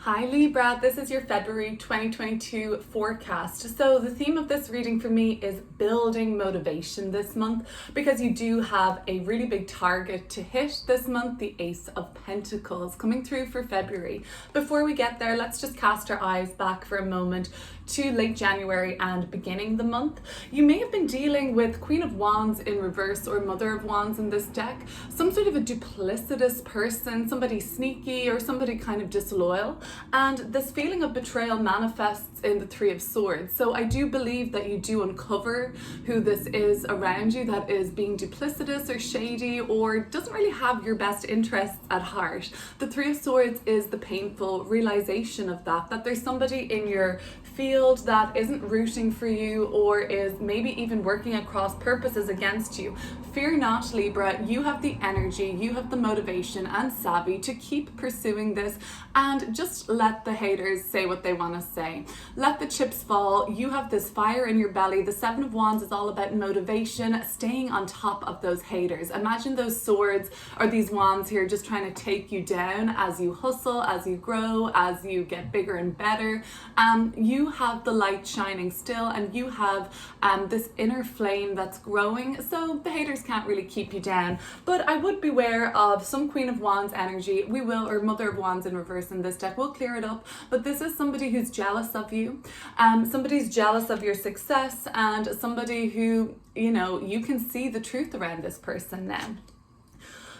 Hi Libra, this is your February 2022 forecast. So the theme of this reading for me is building motivation this month because you do have a really big target to hit this month, the Ace of Pentacles coming through for February. Before we get there, let's just cast our eyes back for a moment to late January and beginning the month. You may have been dealing with Queen of Wands in reverse or Mother of Wands in this deck, some sort of a duplicitous person, somebody sneaky or somebody kind of disloyal. And this feeling of betrayal manifests in the Three of Swords. So I do believe that you do uncover who this is around you that is being duplicitous or shady or doesn't really have your best interests at heart. The Three of Swords is the painful realization of that there's somebody in your field that isn't rooting for you or is maybe even working at cross purposes against you. Fear not, Libra, you have the energy, you have the motivation and savvy to keep pursuing this, and just let the haters say what they want to say. Let the chips fall. You have this fire in your belly. The Seven of Wands is all about motivation, staying on top of those haters. Imagine those swords or these wands here just trying to take you down as you hustle, as you grow, as you get bigger and better. You have the light shining still, and you have this inner flame that's growing, so the haters can't really keep you down. But I would beware of some Queen of Wands energy. We will, or Mother of Wands in reverse in this deck, we'll clear it up, but this is somebody who's jealous of you. Somebody's jealous of your success, and somebody who, you can see the truth around this person now.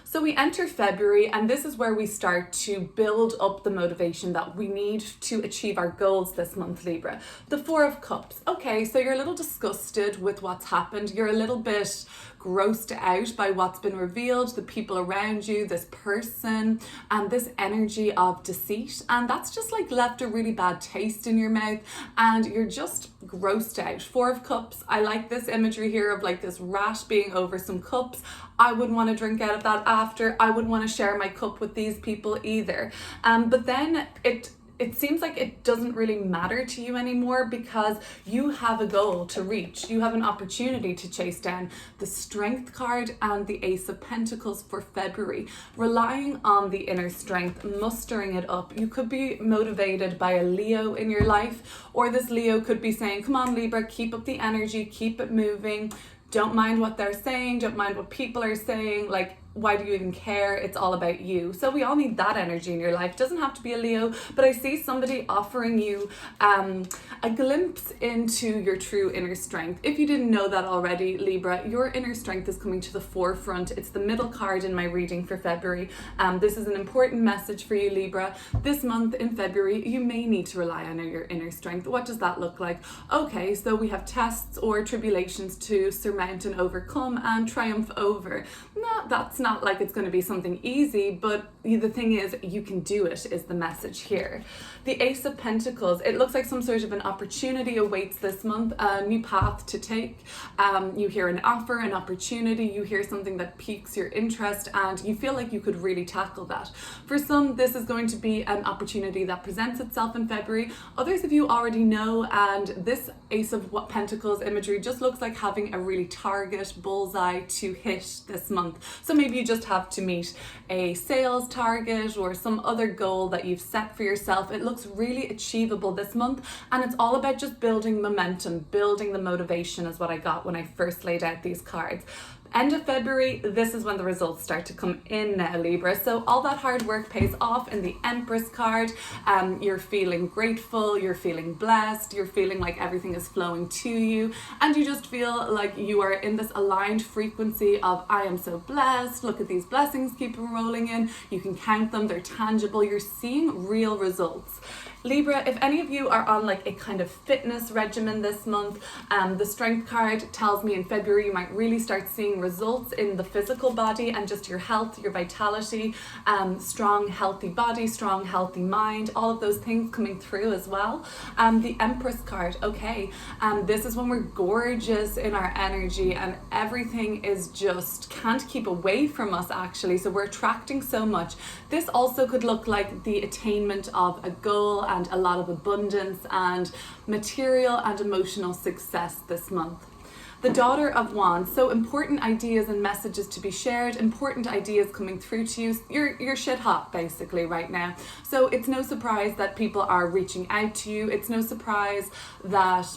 So we enter February, and this is where we start to build up the motivation that we need to achieve our goals this month, Libra. The Four of Cups. Okay, so you're a little disgusted with what's happened. You're a little bit grossed out by what's been revealed, the people around you, this person, and this energy of deceit. And that's just like left a really bad taste in your mouth, and you're just grossed out. Four of Cups. I like this imagery here of like this rat being over some cups. I wouldn't want to drink out of that after. I wouldn't want to share my cup with these people either. But then it seems like it doesn't really matter to you anymore because you have a goal to reach. You have an opportunity to chase down. The Strength card and the Ace of Pentacles for February. Relying on the inner strength, mustering it up. You could be motivated by a Leo in your life, or this Leo could be saying, come on Libra, keep up the energy, keep it moving. Don't mind what they're saying, don't mind what people are saying, like, why do you even care? It's all about you. So we all need that energy in your life. It doesn't have to be a Leo, but I see somebody offering you a glimpse into your true inner strength. If you didn't know that already, Libra, your inner strength is coming to the forefront. It's the middle card in my reading for February. This is an important message for you, Libra. This month in February, you may need to rely on your inner strength. What does that look like? Okay, so we have tests or tribulations to surmount and overcome and triumph over. No, that's not like it's going to be something easy, but the thing is, you can do it, is the message here. The Ace of Pentacles, it looks like some sort of an opportunity awaits this month, a new path to take. You hear an offer, an opportunity, you hear something that piques your interest, and you feel like you could really tackle that. For some, this is going to be an opportunity that presents itself in February. Others of you already know, and this Ace of Pentacles imagery just looks like having a really target bullseye to hit this month. So maybe you just have to meet a sales target or some other goal that you've set for yourself. It looks really achievable this month, and it's all about just building momentum, building the motivation is what I got when I first laid out these cards. End of February, this is when the results start to come in now, Libra. So all that hard work pays off in the Empress card. You're feeling grateful, you're feeling blessed, you're feeling like everything is flowing to you, and you just feel like you are in this aligned frequency of, I am so blessed, look at these blessings keep rolling in, you can count them, they're tangible, you're seeing real results. Libra, if any of you are on like a kind of fitness regimen this month, the Strength card tells me in February you might really start seeing results in the physical body and just your health, your vitality, strong healthy body, strong healthy mind, all of those things coming through as well. The Empress card, okay, this is when we're gorgeous in our energy and everything is just can't keep away from us actually, so we're attracting so much. This also could look like the attainment of a goal and a lot of abundance and material and emotional success this month. The Daughter of Wands. So important ideas and messages to be shared, important ideas coming through to you. You're shit hot basically right now. So it's no surprise that people are reaching out to you. It's no surprise that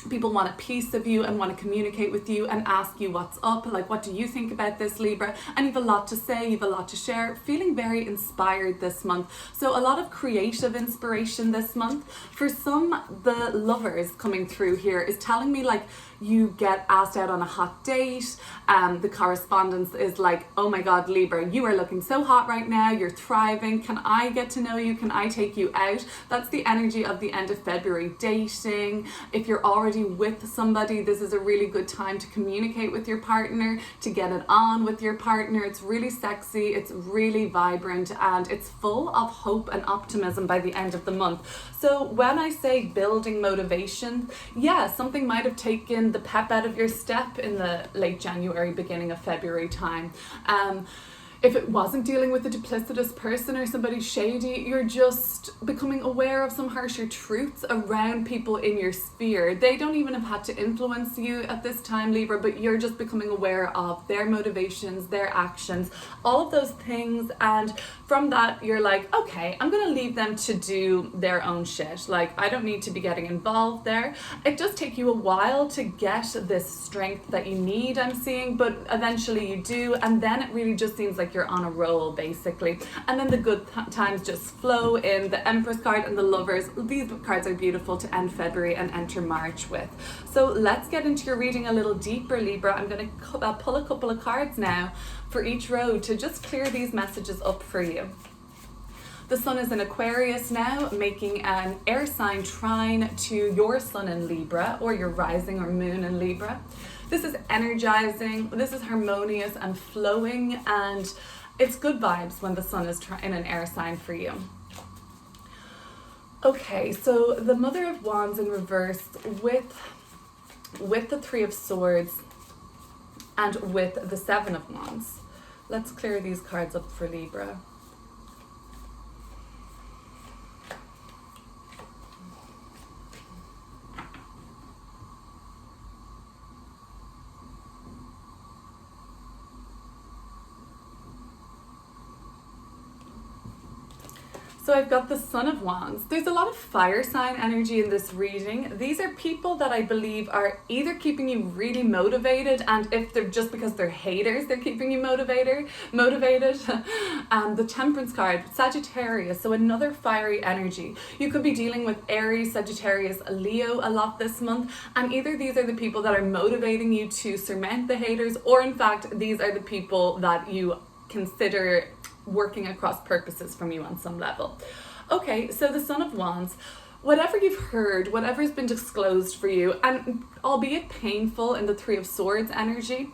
people want a piece of you and want to communicate with you and ask you what's up, like what do you think about this, Libra? And you've a lot to say, you've a lot to share, feeling very inspired this month. So a lot of creative inspiration this month. For some, the Lovers coming through here is telling me like you get asked out on a hot date. The correspondence is like, oh my God, Libra, you are looking so hot right now, you're thriving, can I get to know you, can I take you out? That's the energy of the end of February. Dating, if you're already with somebody, this is a really good time to communicate with your partner, to get it on with your partner. It's really sexy, it's really vibrant, and it's full of hope and optimism by the end of the month. So when I say building motivation, yeah, something might have taken the pep out of your step in the late January, beginning of February time. If it wasn't dealing with a duplicitous person or somebody shady, you're just becoming aware of some harsher truths around people in your sphere. They don't even have had to influence you at this time, Libra, but you're just becoming aware of their motivations, their actions, all of those things. And from that, you're like, okay, I'm going to leave them to do their own shit. Like, I don't need to be getting involved there. It does take you a while to get this strength that you need, I'm seeing, but eventually you do. And then it really just seems like you're on a roll basically, and then the good times just flow in. The Empress card and the Lovers, these cards are beautiful to end February and enter March with. So let's get into your reading a little deeper, Libra. I'm going to pull a couple of cards now for each road to just clear these messages up for you. The Sun is in Aquarius now, making an air sign trine to your Sun in Libra, or your rising or moon in Libra. This is energizing, this is harmonious and flowing, and it's good vibes when the Sun is in an air sign for you. Okay, so the Mother of Wands in reverse with the Three of Swords and with the Seven of Wands. Let's clear these cards up for Libra. So I've got the Son of Wands. There's a lot of fire sign energy in this reading. These are people that I believe are either keeping you really motivated, and if they're just because they're haters, they're keeping you motivated. The Temperance card, Sagittarius, so another fiery energy. You could be dealing with Aries, Sagittarius, Leo a lot this month, and either these are the people that are motivating you to surmount the haters, or in fact, these are the people that you consider working across purposes from you on some level. Okay, so the Son of Wands, whatever you've heard, whatever's been disclosed for you, and albeit painful in the Three of Swords energy,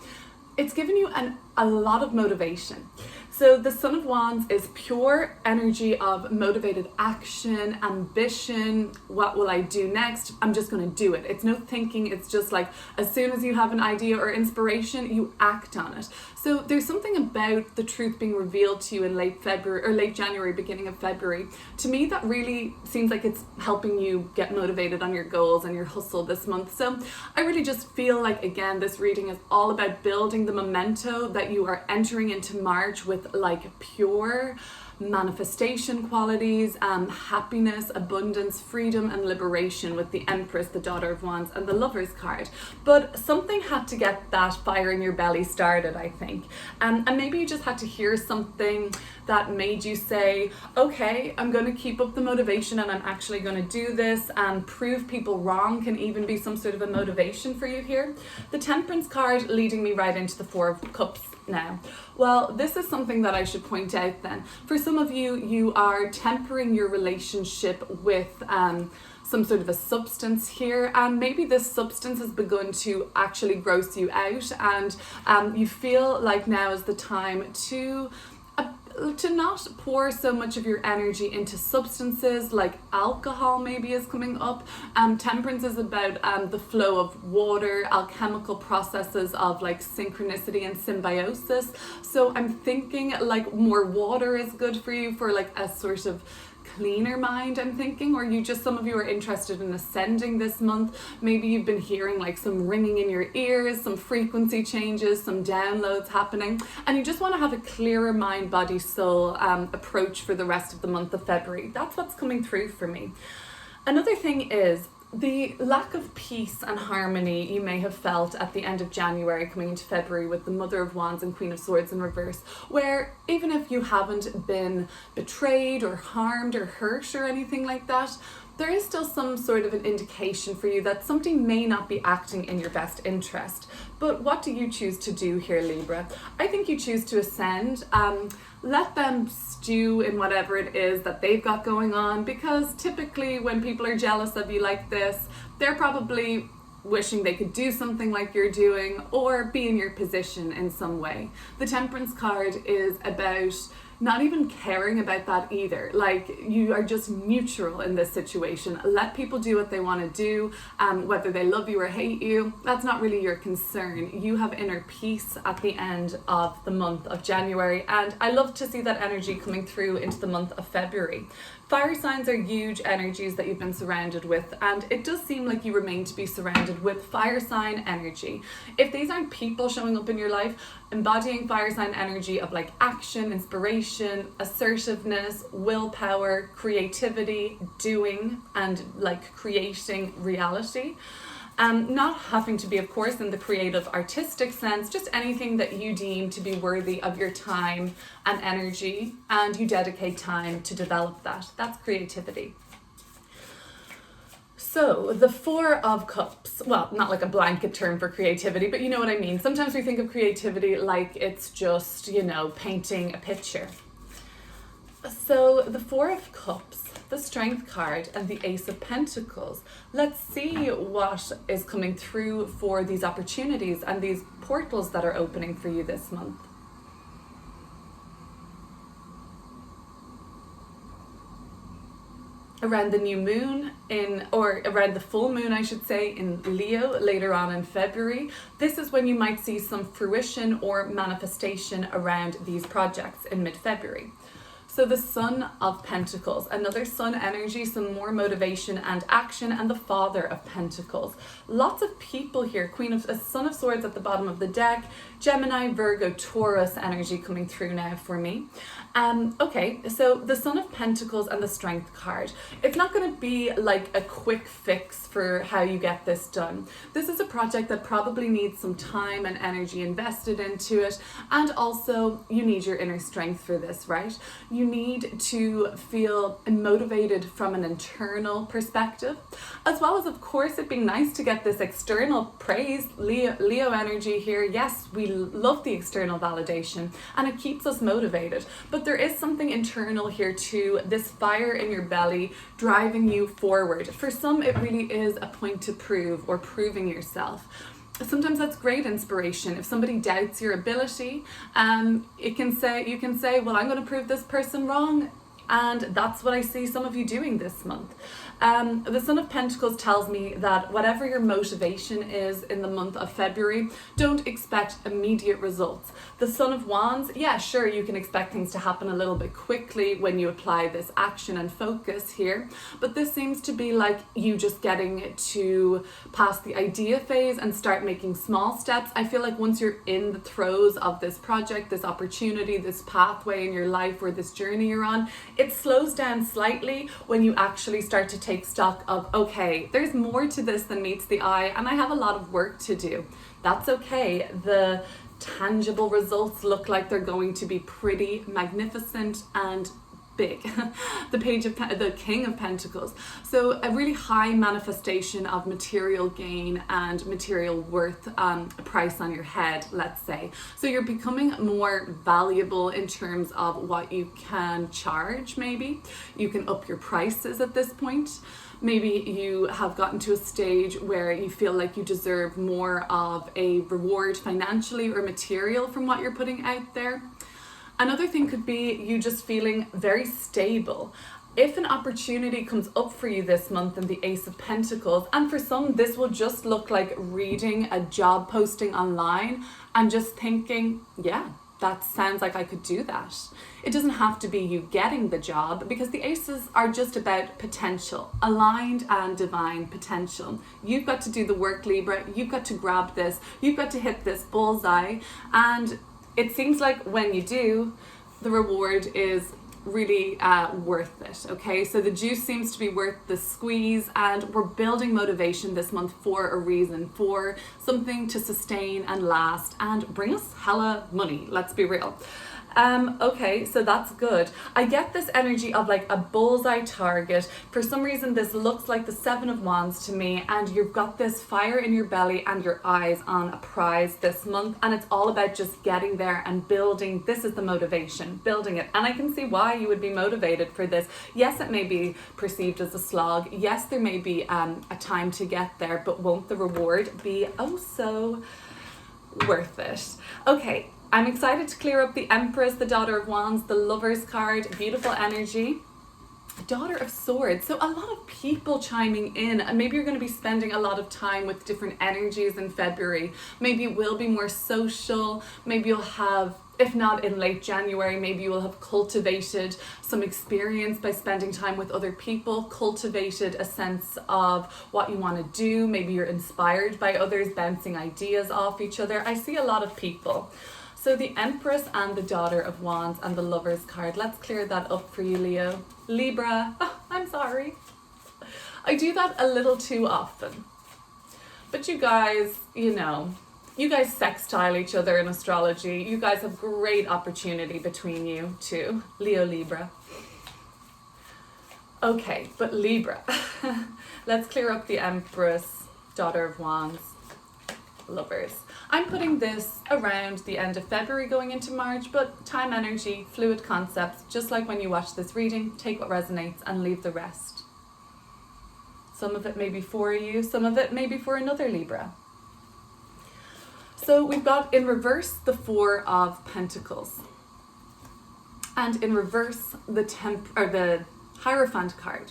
it's given you a lot of motivation. So the Son of Wands is pure energy of motivated action, ambition. What will I do next? I'm just going to do it. It's no thinking. It's just like as soon as you have an idea or inspiration, you act on it. So there's something about the truth being revealed to you in late February or late January, beginning of February. To me, that really seems like it's helping you get motivated on your goals and your hustle this month. So I really just feel like, again, this reading is all about building the memento that you are entering into March with, like pure manifestation qualities, happiness, abundance, freedom and liberation with the Empress, the Daughter of Wands and the Lovers card. But something had to get that fire in your belly started, I think. And maybe you just had to hear something that made you say, okay, I'm going to keep up the motivation and I'm actually going to do this, and prove people wrong can even be some sort of a motivation for you here. The Temperance card leading me right into the Four of Cups now. Well, this is something that I should point out then. For some of you, you are tempering your relationship with some sort of a substance here, and maybe this substance has begun to actually gross you out, and you feel like now is the time to not pour so much of your energy into substances like alcohol maybe is coming up. Temperance is about the flow of water, alchemical processes of like synchronicity and symbiosis. So I'm thinking like more water is good for you for like a sort of cleaner mind, I'm thinking, or some of you are interested in ascending this month. Maybe you've been hearing like some ringing in your ears, some frequency changes, some downloads happening, and you just want to have a clearer mind, body, soul approach for the rest of the month of February. That's what's coming through for me. Another thing is the lack of peace and harmony you may have felt at the end of January coming into February with the Mother of Wands and Queen of Swords in reverse, where even if you haven't been betrayed or harmed or hurt or anything like that, there is still some sort of an indication for you that something may not be acting in your best interest. But what do you choose to do here, Libra? I think you choose to ascend. Let them stew in whatever it is that they've got going on, because typically when people are jealous of you like this, they're probably wishing they could do something like you're doing or be in your position in some way. The Temperance card is about not even caring about that either. Like, you are just neutral in this situation. Let people do what they want to do, whether they love you or hate you, that's not really your concern. You have inner peace at the end of the month of January, and I love to see that energy coming through into the month of February. Fire signs are huge energies that you've been surrounded with, and it does seem like you remain to be surrounded with fire sign energy. If these aren't people showing up in your life, embodying fire sign energy of like action, inspiration, assertiveness, willpower, creativity, doing, and like creating reality. Not having to be, of course, in the creative artistic sense, just anything that you deem to be worthy of your time and energy, and you dedicate time to develop that. That's creativity. So the Four of Cups, well, not like a blanket term for creativity, but you know what I mean. Sometimes we think of creativity like it's just, painting a picture. So the Four of Cups, the Strength card, and the Ace of Pentacles. Let's see what is coming through for these opportunities and these portals that are opening for you this month. Around the new moon or around the full moon, I should say, in Leo later on in February, this is when you might see some fruition or manifestation around these projects in mid-February. So the Sun of Pentacles, another sun energy, some more motivation and action, and the Father of Pentacles. Lots of people here. Sun of Swords at the bottom of the deck, Gemini, Virgo, Taurus energy coming through now for me. Okay, so the Sun of Pentacles and the Strength card. It's not going to be like a quick fix for how you get this done. This is a project that probably needs some time and energy invested into it, and also you need your inner strength for this, right? You need to feel motivated from an internal perspective, as well as, of course, it being nice to get this external praise. Leo energy here. Yes, we love the external validation and it keeps us motivated, but there is something internal here too, this fire in your belly driving you forward. For some, it really is a point to prove or proving yourself. Sometimes that's great inspiration. If somebody doubts your ability, you can say, well, I'm going to prove this person wrong. And that's what I see some of you doing this month. The Sun of Pentacles tells me that whatever your motivation is in the month of February, don't expect immediate results. The Sun of Wands, yeah, sure, you can expect things to happen a little bit quickly when you apply this action and focus here. But this seems to be like you just getting to pass the idea phase and start making small steps. I feel like once you're in the throes of this project, this opportunity, this pathway in your life or this journey you're on, it slows down slightly when you actually start to take stock of, okay, there's more to this than meets the eye and I have a lot of work to do. That's okay. The tangible results look like they're going to be pretty magnificent and big. The King of Pentacles. So a really high manifestation of material gain and material worth, a price on your head, let's say. So you're becoming more valuable in terms of what you can charge. Maybe you can up your prices at this point. Maybe you have gotten to a stage where you feel like you deserve more of a reward financially or material from what you're putting out there. Another thing could be you just feeling very stable. If an opportunity comes up for you this month in the Ace of Pentacles, and for some this will just look like reading a job posting online and just thinking, yeah, that sounds like I could do that. It doesn't have to be you getting the job, because the aces are just about potential, aligned and divine potential. You've got to do the work, Libra. You've got to grab this. You've got to hit this bullseye. And it seems like when you do, the reward is really worth it. Okay, so the juice seems to be worth the squeeze, and we're building motivation this month for a reason, for something to sustain and last and bring us hella money. Let's be real. Okay, so that's good. I get this energy of like a bullseye target. For some reason, this looks like the Seven of Wands to me, and you've got this fire in your belly and your eyes on a prize this month, and it's all about just getting there and building. This is the motivation, building it. And I can see why you would be motivated for this. Yes, it may be perceived as a slog. Yes, there may be a time to get there, but won't the reward be oh so worth it? Okay, I'm excited to clear up the Empress, the Daughter of Wands, the Lovers card, beautiful energy. Daughter of Swords. So a lot of people chiming in, and maybe you're going to be spending a lot of time with different energies in February. Maybe it will be more social. Maybe you'll have, if not in late January, maybe you will have cultivated some experience by spending time with other people, cultivated a sense of what you want to do. Maybe you're inspired by others, bouncing ideas off each other. I see a lot of people. So the Empress and the Daughter of Wands and the Lovers card. Let's clear that up for you, Leo. Libra. Oh, I'm sorry. I do that a little too often. But you guys, you guys sextile each other in astrology. You guys have great opportunity between you too. Leo, Libra. Okay, but Libra. Let's clear up the Empress, Daughter of Wands, Lovers. I'm putting this around the end of February going into March, but time, energy, fluid concepts, just like when you watch this reading, take what resonates and leave the rest. Some of it may be for you, some of it may be for another Libra. So we've got in reverse the Four of Pentacles, and in reverse the Hierophant card.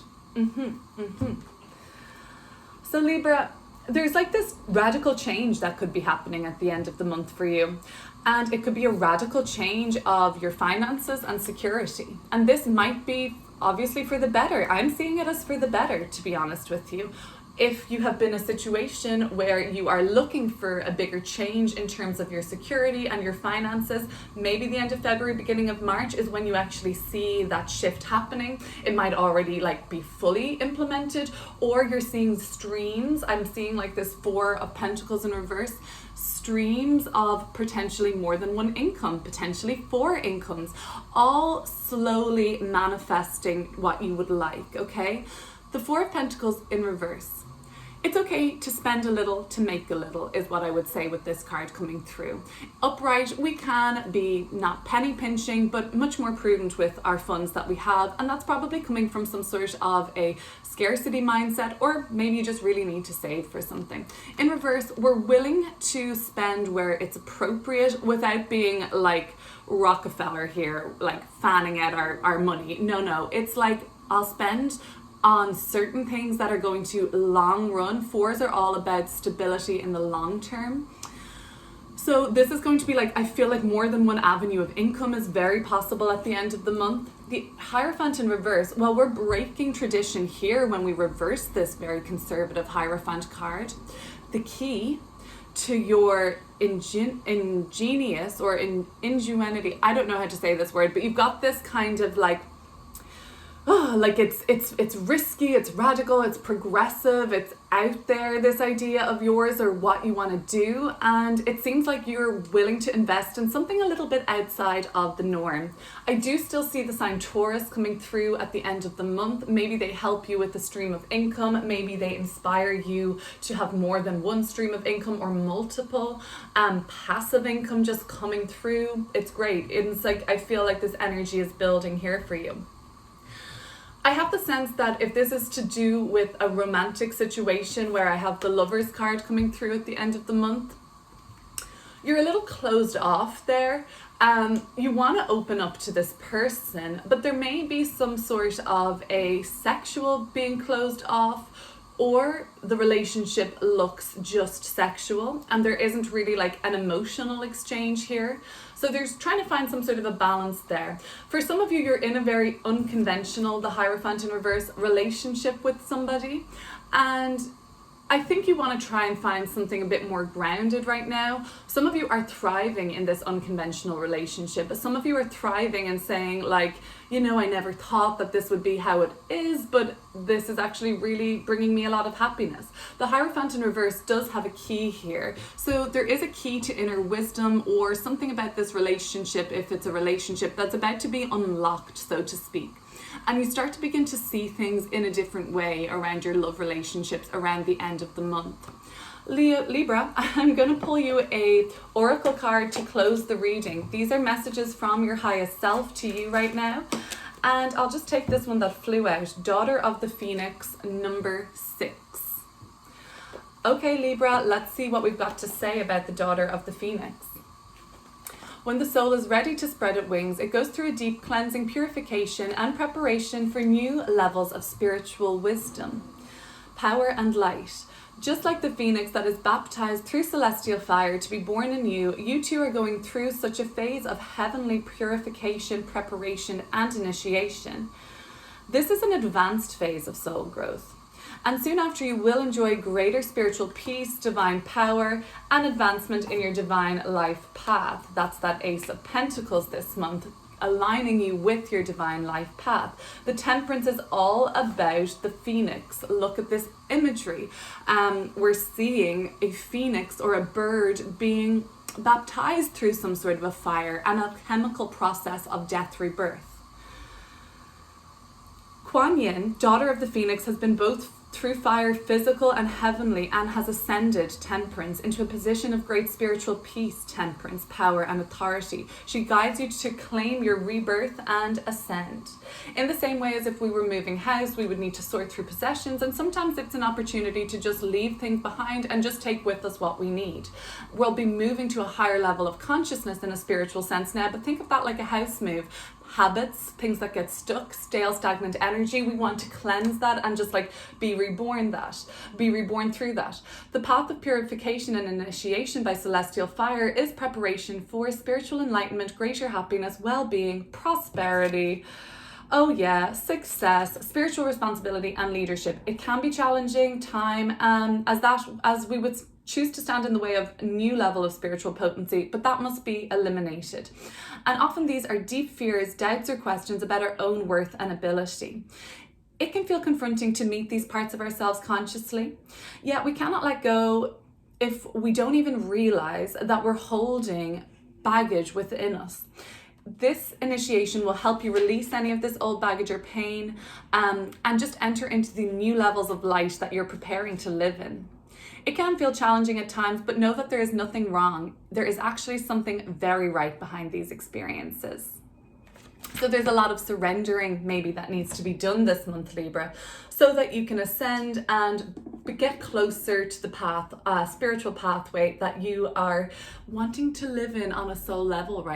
So Libra, there's like this radical change that could be happening at the end of the month for you. And it could be a radical change of your finances and security. And this might be obviously for the better. I'm seeing it as for the better, to be honest with you. If you have been in a situation where you are looking for a bigger change in terms of your security and your finances, maybe the end of February, beginning of March is when you actually see that shift happening. It might already be fully implemented, or you're seeing streams. I'm seeing like this Four of Pentacles in reverse, streams of potentially more than one income, potentially 4 incomes, all slowly manifesting what you would like, okay? The Four of Pentacles in reverse. It's okay to spend a little to make a little is what I would say with this card coming through. Upright, we can be not penny pinching, but much more prudent with our funds that we have. And that's probably coming from some sort of a scarcity mindset, or maybe you just really need to save for something. In reverse, we're willing to spend where it's appropriate without being like Rockefeller here, like fanning out our money. No, it's like I'll spend on certain things that are going to long run. Fours are all about stability in the long term. So this is going to be like, I feel like more than one avenue of income is very possible at the end of the month. The Hierophant in reverse, well, we're breaking tradition here when we reverse this very conservative Hierophant card. The key to your ingenious or ingenuity, I don't know how to say this word, but you've got this kind of like, it's risky, it's radical, it's progressive, it's out there, this idea of yours or what you want to do, and it seems like you're willing to invest in something a little bit outside of the norm. I do still see the sign Taurus coming through at the end of the month. Maybe they help you with the stream of income, maybe they inspire you to have more than one stream of income or multiple, passive income just coming through. It's great. It's like, I feel like this energy is building here for you. I have the sense that if this is to do with a romantic situation where I have the Lovers card coming through at the end of the month, you're a little closed off there. You want to open up to this person, but there may be some sort of a sexual being closed off, or the relationship looks just sexual and there isn't really like an emotional exchange here. So there's trying to find some sort of a balance there. For some of you, you're in a very unconventional, the Hierophant in reverse, relationship with somebody, and I think you want to try and find something a bit more grounded right now. Some of you are thriving in this unconventional relationship, but some of you are thriving and saying like, you know, I never thought that this would be how it is, but this is actually really bringing me a lot of happiness. The Hierophant in reverse does have a key here. So there is a key to inner wisdom or something about this relationship, if it's a relationship that's about to be unlocked, so to speak. And you start to begin to see things in a different way around your love relationships around the end of the month. Libra, I'm going to pull you a oracle card to close the reading. These are messages from your highest self to you right now. And I'll just take this one that flew out, Daughter of the Phoenix, number 6. Okay, Libra, let's see what we've got to say about the Daughter of the Phoenix. When the soul is ready to spread its wings, it goes through a deep cleansing, purification, and preparation for new levels of spiritual wisdom, power, and light. Just like the phoenix that is baptized through celestial fire to be born anew, you two are going through such a phase of heavenly purification, preparation, and initiation. This is an advanced phase of soul growth. And soon after, you will enjoy greater spiritual peace, divine power, and advancement in your divine life path. That's that Ace of Pentacles this month, aligning you with your divine life path. The Temperance is all about the phoenix. Look at this imagery. We're seeing a phoenix or a bird being baptized through some sort of a fire and a chemical process of death rebirth. Kuan Yin, Daughter of the Phoenix, has been both through fire, physical and heavenly, and has ascended Temperance into a position of great spiritual peace, temperance, power, and authority. She guides you to claim your rebirth and ascend. In the same way as if we were moving house, we would need to sort through possessions, and sometimes it's an opportunity to just leave things behind and just take with us what we need. We'll be moving to a higher level of consciousness in a spiritual sense now, but think of that like a house move. Habits, things that get stuck, stale, stagnant energy, we want to cleanse that and just like be reborn through that. The path of purification and initiation by celestial fire is preparation for spiritual enlightenment, greater happiness, well-being, prosperity, oh yeah, success, spiritual responsibility, and leadership. It can be challenging time as we would choose to stand in the way of a new level of spiritual potency, but that must be eliminated. And often these are deep fears, doubts, or questions about our own worth and ability. It can feel confronting to meet these parts of ourselves consciously, yet we cannot let go if we don't even realize that we're holding baggage within us. This initiation will help you release any of this old baggage or pain and just enter into the new levels of light that you're preparing to live in. It can feel challenging at times, but know that there is nothing wrong. There is actually something very right behind these experiences. So there's a lot of surrendering maybe that needs to be done this month, Libra, so that you can ascend and get closer to the path, spiritual pathway that you are wanting to live in on a soul level right